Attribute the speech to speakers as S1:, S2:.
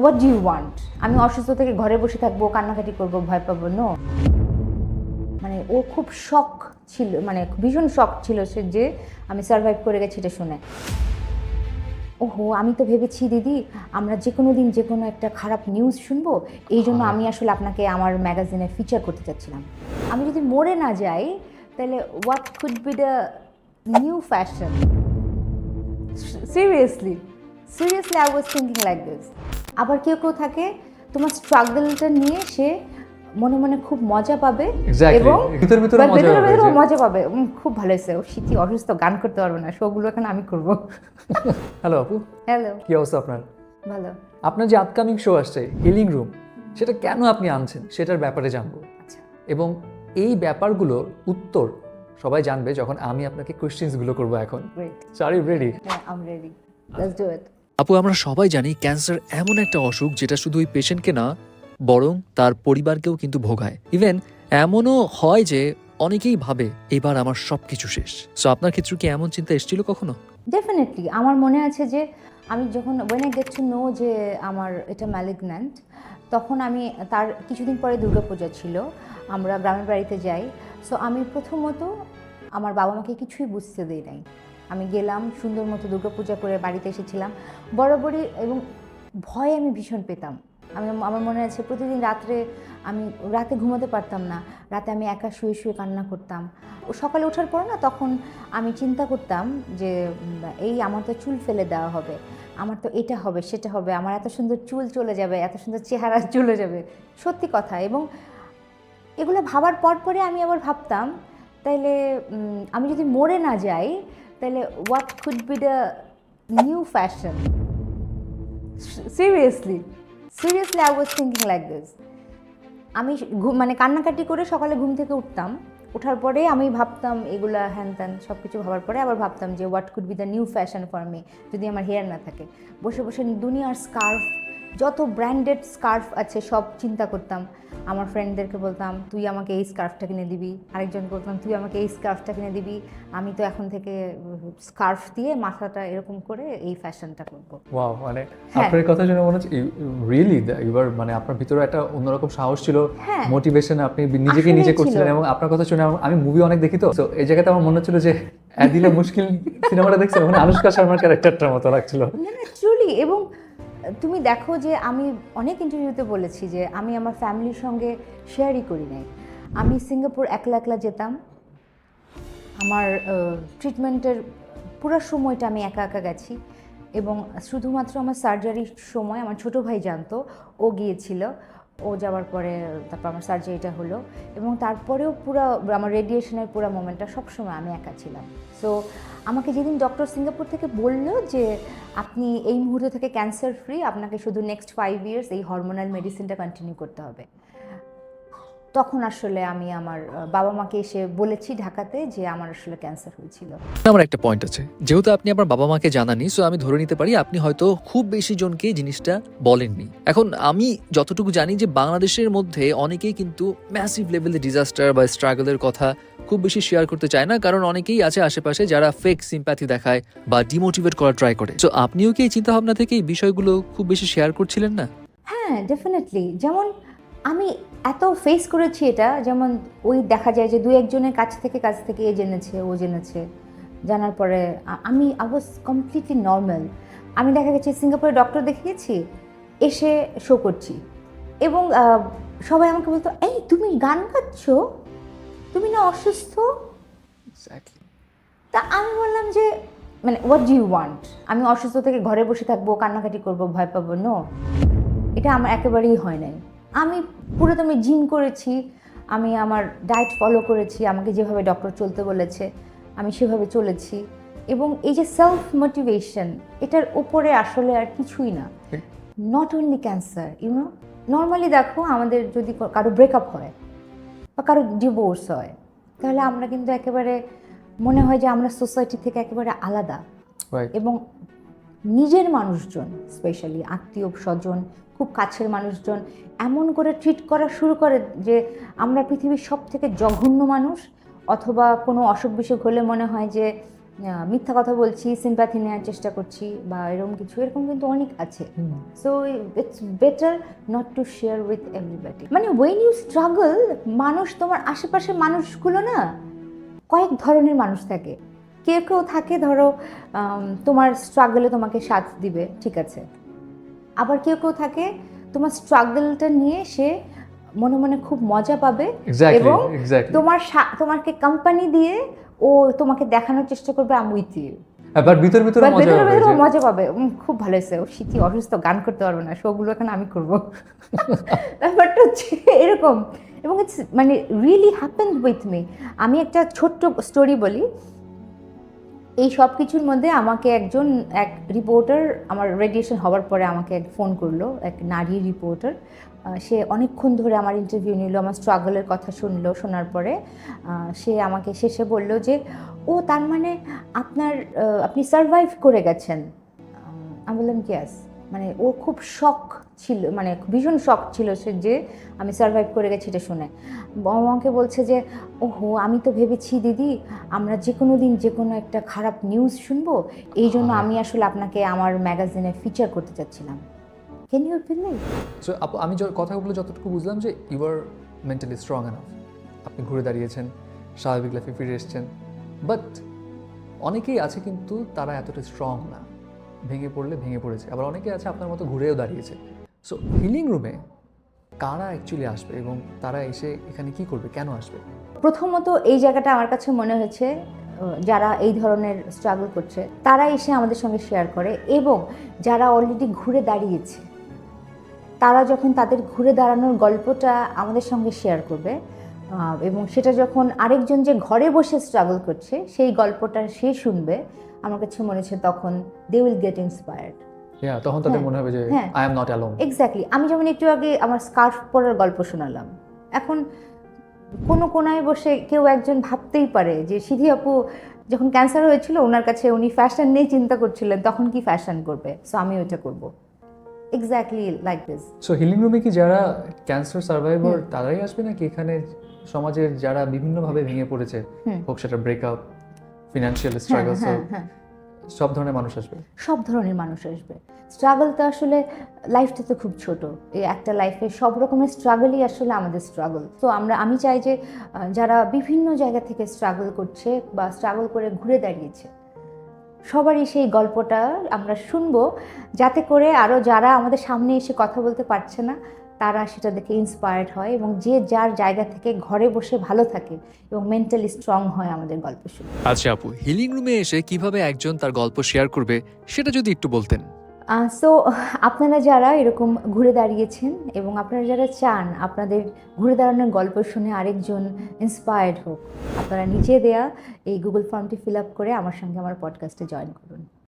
S1: What do you want? আমি অসুস্থ থেকে ঘরে বসে থাকবো, কান্নাকাটি করবো, ভয় পাবো? নো। মানে ও খুব শক ছিল, মানে ভীষণ শক ছিল সে যে আমি সার্ভাইভ করে গেছি এটা শুনে। ওহো, আমি তো ভেবেছি দিদি আমরা যে কোনো দিন যে কোনো একটা খারাপ নিউজ শুনবো, এই জন্য আমি আসলে আপনাকে আমার ম্যাগাজিনে ফিচার করতে চাচ্ছিলাম। আমি যদি মরে না যাই তাহলে what could be the new fashion? Seriously seriously I was thinking like this. আবার কেউ কেউ থাকে তোমার স্ট্রাগলটা নিয়ে সে মনে মনে খুব মজা পাবে এবং ভেতরে ভেতরে মজা পাবে। খুব ভালো হয়েছে, ও শীতি অসুস্থ গান করতে পারবে না, শোগুলো এখন আমি করব।
S2: হ্যালো আপু,
S1: হ্যালো,
S2: কি অবস্থা আপনার?
S1: ভালো।
S2: আপনার যে আপকামিং শো আসছে হিলিং রুম, সেটা কেন আপনি আনছেন সেটার ব্যাপারে জানবো।
S1: আচ্ছা,
S2: এবং এই ব্যাপারগুলোর উত্তর সবাই জানবে যখন আমি আপনাকে কোয়েশ্চেন্সগুলো করবো এখন।
S1: গ্রেট।
S2: Are you ready?
S1: হ্যাঁ, I am ready, let's do it.
S3: আপু, আমরা সবাই জানি ক্যান্সার এমন একটা অসুখ যেটা শুধু ওই পেশেন্টকে না বরং তার পরিবারকেও কিন্তু ভোগায়। ইভেন এমনও হয় যে অনেকেই ভাবে এবার আমার সবকিছু শেষ। সো আপনার ক্ষেত্রে কি এমন চিন্তা এসেছিল কখনো?
S1: ডেফিনেটলি আমার মনে আছে যে আমি যখন when I get to know যে আমার এটা ম্যালিগন্যান্ট, তখন আমি তার কিছুদিন পরে দুর্গাপূজা ছিল, আমরা গ্রামের বাড়িতে যাই। সো আমি প্রথমত আমার বাবা মাকে কিছুই বুঝতে দিই নাই। আমি গেলাম সুন্দর মতো দুর্গাপূজা করে বাড়িতে এসেছিলাম বরাবরই, এবং ভয় আমি ভীষণ পেতাম। আমার মনে আছে প্রতিদিন আমি রাতে ঘুমাতে পারতাম না, রাতে আমি একা শুয়ে শুয়ে কান্না করতাম। সকালে ওঠার পর না তখন আমি চিন্তা করতাম যে এই আমার তো চুল ফেলে দেওয়া হবে, আমার তো এটা হবে সেটা হবে, আমার এত সুন্দর চুল চলে যাবে, এত সুন্দর চেহারা চলে যাবে। সত্যি কথা। এবং এগুলো ভাবার পরে আমি আবার ভাবতাম তাইলে আমি যদি মরে না যাই তাহলে what could be the new fashion? Seriously seriously I was thinking like this. আমি মানে কান্নাকাটি করে সকালে ঘুম থেকে উঠতাম, ওঠার পরে আমি ভাবতাম এগুলা হ্যান ত্যান সব কিছু ভাবার পরে আবার ভাবতাম যে what could be the new fashion for me যদি আমার হেয়ার না থাকে। বসে বসে দুনিয়ার স্কার্ফ, যত ব্র্যান্ডেড স্কার্ফ আছে সব চিন্তা করতাম। আমার ফ্রেন্ডদেরকে বলতাম তুই আমাকে এই স্কার্ফটা কিনে দিবি, আরেকজনকে বলতাম তুই আমাকে এই স্কার্ফটা কিনে দিবি, আমি তো এখন থেকে স্কার্ফ দিয়ে মাথাটা এরকম করে এই ফ্যাশনটা করবো।
S2: ওয়াও, মানে আপনার কথা শুনে মনে হচ্ছে রিয়েলি এবার মানে আপনার ভিতরে একটা অন্যরকম সাহস ছিল, মোটিভেশন, আপনি নিজেকে নিজে করছিলেন। এবং আপনার কথা শুনে আমি মুভি অনেক দেখি, তো এই জায়গাতে আমার মনে হচ্ছিল যে দিলে মুশকিল সিনেমাটা দেখছিলাম, মানে আনুষ্কা শর্মার ক্যারেক্টারটার মতো লাগছিল।
S1: ট্রুলি। এবং তুমি দেখো যে আমি অনেক ইন্টারভিউতে বলেছি যে আমি আমার ফ্যামিলির সঙ্গে শেয়ারই করি নাই। আমি সিঙ্গাপুর একলা একলা যেতাম, আমার ট্রিটমেন্টের পুরো সময়টা আমি একা একা গেছি। এবং শুধুমাত্র আমার সার্জারির সময় আমার ছোটো ভাই জানতো, ও গিয়েছিল, ও যাওয়ার পরে তারপর আমার সার্জারিটা হলো। এবং তারপরেও পুরো আমার রেডিয়েশনের পুরো মোমেন্টটা সবসময় আমি একা ছিলাম। সো আমাকে যেদিন ডক্টর সিঙ্গাপুর থেকে বললো যে আপনি এই মুহূর্ত থেকে ক্যান্সার ফ্রি, আপনাকে শুধু নেক্সট 5 ইয়ার্স এই হরমোনাল মেডিসিনটা কন্টিনিউ করতে হবে, তখন আসলে আমি আমার বাবা মাকে এসে বলেছি ঢাকাতে যে আমার আসলে ক্যান্সার হয়েছিল।
S3: আমার একটা পয়েন্ট আছে, যেহেতু আপনি আপনার বাবা মাকে জানাননি, সো আমি ধরে নিতে পারি আপনি হয়তো খুব বেশি জনকে জিনিসটা বলেননি। এখন আমি যতটুকু জানি যে বাংলাদেশের মধ্যে অনেকেই কিন্তু ম্যাসিভ লেভেলে ডিজাস্টার বা স্ট্রাগলের কথা খুব বেশি শেয়ার করতে চায় না, কারণ অনেকেই আছে আশেপাশে যারা ফেক সিম্প্যাথি দেখায় বা ডিমোটিভেট করার ট্রাই করে। সো আপনিও কি এই চিন্তা ভাবনা থেকে এই বিষয়গুলো খুব বেশি শেয়ার করছিলেন না?
S1: হ্যাঁ, ডেফিনেটলি। যেমন আমি এত ফেস করেছি এটা, যেমন ওই দেখা যায় যে দু একজনের কাছ থেকে এ জেনেছে ও জেনেছে, জানার পরে আমি আই ওয়াজ কমপ্লিটলি নর্মাল। আমি দেখা গেছে সিঙ্গাপুরে ডক্টর দেখিয়েছি, এসে শো করছি, এবং সবাই আমাকে বলতো এই তুমি গান গাচ্ছ, তুমি না অসুস্থ? তা আমি বললাম যে মানে হোয়াট ডু ইউ ওয়ান্ট? আমি অসুস্থ থেকে ঘরে বসে থাকবো, কান্নাকাটি করবো, ভয় পাবো? নো, এটা আমার একেবারেই হয় নাই। আমি পুরোদমে জিম করেছি, আমি আমার ডায়েট ফলো করেছি, আমাকে যেভাবে ডক্টর চলতে বলেছে আমি সেভাবে চলেছি। এবং এই যে সেলফ মোটিভেশন, এটার উপরে আসলে আর কিছুই না। Not only cancer, you know, normally দেখো আমাদের যদি কারো ব্রেকআপ হয় বা কারো ডিভোর্স হয়, তাহলে আমরা কিন্তু একেবারে মনে হয় যে আমরা সোসাইটি থেকে একেবারে আলাদা। এবং নিজের মানুষজন, স্পেশালি আত্মীয় স্বজন, খুব কাছের মানুষজন এমন করে ট্রিট করা শুরু করে যে আমরা পৃথিবীর সব থেকে জঘন্য মানুষ, অথবা কোনো অসুখ বিসুখ হলে মনে হয় যে মিথ্যা কথা বলছি, সিম্প্যাথি নেওয়ার চেষ্টা করছি বা এরকম কিছু, এরকম কিন্তু অনেক আছে। So it's better not to share with everybody. মানে ওয়েন ইউ স্ট্রাগল, মানুষ, তোমার আশেপাশের মানুষগুলো না কয়েক ধরনের মানুষ থাকে। কেউ কেউ থাকে ধরো তোমার স্ট্রাগলে তোমাকে সাথ দিবে, ঠিক আছে। আবার কেউ কেউ থাকে তোমার স্ট্রাগলটা নিয়ে সে মনে মনে খুব মজা পাবে এবং তোমাকে কোম্পানি দিয়ে ও তোমাকে দেখানোর চেষ্টা করবে আই এম উইথ ইউ।
S2: আবার ভিতর ভিতর
S1: মজা পাবে। খুব ভালো হয়েছে, ও শীতই অসুস্থ, গান করতে পারবে না, শোগুলো এখন আমি করবো। ব্যাপারটা হচ্ছে এরকম, এবং ইটস মানে রিয়েলি হ্যাপেন্ড উইথ মি। আমি একটা ছোট্ট স্টোরি বলি। এই সব কিছুর মধ্যে আমাকে এক রিপোর্টার, আমার রেডিয়েশন হওয়ার পরে আমাকে ফোন করলো, এক নারী রিপোর্টার। সে অনেকক্ষণ ধরে আমার ইন্টারভিউ নিল, আমার স্ট্রাগলের কথা শুনলো। শোনার পরে সে আমাকে শেষে বলল যে ও তার মানে আপনি সারভাইভ করে গেছেন। আমি বললাম ইয়েস। মানে ও খুব শক ছিল, মানে ভীষণ শক ছিল সে যে আমি সারভাইভ করে গেছি এটা শুনে। আমাকে বলছে যে ওহো, আমি তো ভেবেছি দিদি আমরা যে কোনো দিন যে কোনো একটা খারাপ নিউজ শুনবো, এই জন্য আমি আসলে আপনাকে আমার ম্যাগাজিনে ফিচার করতে চাচ্ছিলাম। Can you believe?
S2: সো আমি কথাগুলো যতটুকু বুঝলাম যে you are mentally strong enough, আপনি ঘুরে দাঁড়িয়েছেন, স্বাভাবিক লাইফে ফিরে এসেছেন। বাট অনেকেই আছে কিন্তু তারা এতটা স্ট্রং না, ভেঙে পড়লে ভেঙে পড়েছে। আবার অনেকেই আছে আপনার মতো ঘুরেও দাঁড়িয়েছে। সো হিলিং রুমে কারা অ্যাকচুয়ালি আসবে এবং তারা এসে এখানে কি করবে, কেন আসবে?
S1: প্রথমত এই জায়গাটা আমার কাছে মনে হয়েছে যারা এই ধরনের স্ট্রাগল করছে তারা এসে আমাদের সঙ্গে শেয়ার করে, এবং যারা অলরেডি ঘুরে দাঁড়িয়েছে তারা যখন তাদের ঘুরে দাঁড়ানোর গল্পটা আমাদের সঙ্গে শেয়ার করবে, এবং সেটা যখন আরেকজন যে ঘরে বসে স্ট্রাগল করছে সেই গল্পটা সে শুনবে, আমার কাছে মনে হচ্ছে তখন দে উইল গেট ইন্সপায়ার্ড।
S2: তখন তাদের মনে হবে যে I am not alone.
S1: Exactly. আমি যেমন একটু আগে আমার স্কার্ফ পরার গল্প শোনালাম, এখন কোনো কোনায় বসে কেউ একজন ভাবতেই পারে যে সিধি আপু যখন ক্যান্সার হয়েছিল ওনার কাছে উনি ফ্যাশন নিয়ে চিন্তা করছিলেন, তখন কি ফ্যাশন করবে, সো আমি ওইটা করবো। Exactly like this.
S2: So healing রুমে কি যারা ক্যান্সার সার্ভাইভার তারাই আসবে, নাকি এখানে সমাজের যারা বিভিন্নভাবে ভেঙে পড়েছে, হোক সেটা ব্রেকআপ, ফিনান্সিয়াল স্ট্রাগল, সব ধরনের মানুষ আসবে?
S1: সব ধরনের মানুষ আসবে। স্ট্রাগলটা আসলে লাইফটা তো খুব ছোট, এই একটা লাইফে সব রকমের স্ট্রাগলই আসলে আমাদের স্ট্রাগল। তো আমি চাই যে যারা বিভিন্ন জায়গা থেকে স্ট্রাগল করছে বা স্ট্রাগল করে ঘুরে দাঁড়িয়েছে সবারই সেই গল্পটা আমরা শুনবো, যাতে করে আরও যারা আমাদের সামনে এসে কথা বলতে পারছে না তারা সেটা দেখে ইন্সপায়ার্ড হয়, এবং যে যার জায়গা থেকে ঘরে বসে ভালো থাকে এবং মেন্টালি স্ট্রং হয় আমাদের গল্প শুনে।
S3: আচ্ছা আপু, হিলিং রুমে এসে কিভাবে একজন তার গল্প শেয়ার করবে সেটা যদি একটু বলতেন।
S1: সো আপনারা যারা এরকম ঘুরে দাঁড়িয়েছেন এবং আপনারা যারা চান আপনাদের ঘুরে দাঁড়ানোর গল্প শুনে আরেকজন ইন্সপায়ার্ড হোক, আপনারা নিচে দেয়া এই গুগল ফর্মটি ফিল আপ করে আমার সঙ্গে আমার পডকাস্টে জয়েন করুন।